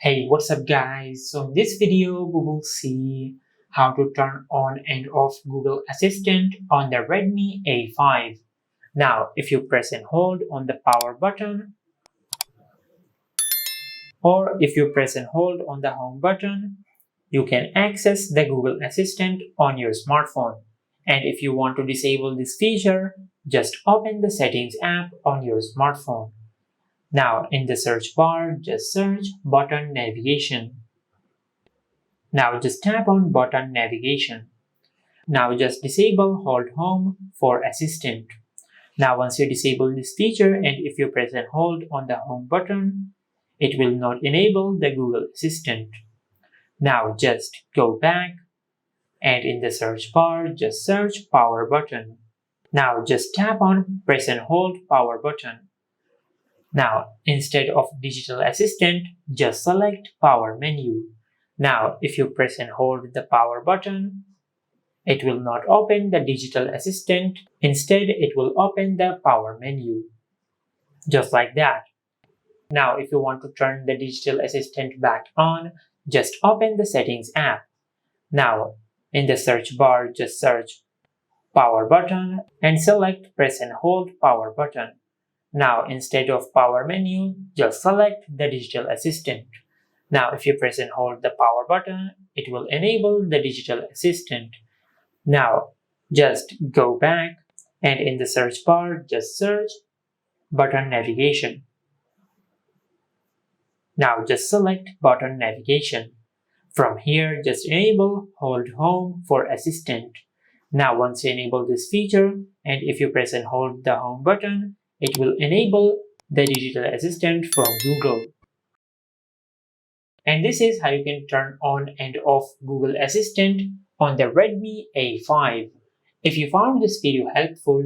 Hey, what's up guys? So in this video we will see how to turn on and off Google Assistant on the Redmi A5. Now if you press and hold on the power button or if you press and hold on the home button, you can access the Google Assistant on your smartphone. And if you want to disable this feature, just open the Settings app on your smartphone. Now in the search bar, just search button navigation. Now just tap on button navigation. Now just disable hold home for assistant. Now once you disable this feature and if you press and hold on the home button, it will not enable the Google Assistant. Now just go back and in the search bar just search power button. Now just tap on press and hold power button. Now instead of digital assistant, just select power menu. Now if you press and hold the power button, it will not open the digital assistant. Instead, it will open the power menu. Just like that. Now if you want to turn the digital assistant back on, just open the settings app. Now in the search bar, just search power button and select press and hold power button. Now instead of power menu, just select the digital assistant. Now if you press and hold the power button, it will enable the digital assistant. Now just go back and in the search bar just search button navigation. Now just select button navigation. From here just enable hold home for assistant. Now once you enable this feature and if you press and hold the home button, it will enable the digital assistant from Google. And this is how you can turn on and off Google Assistant on the Redmi A5. If you found this video helpful,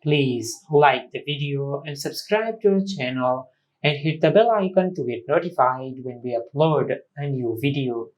please like the video and subscribe to our channel and hit the bell icon to get notified when we upload a new video.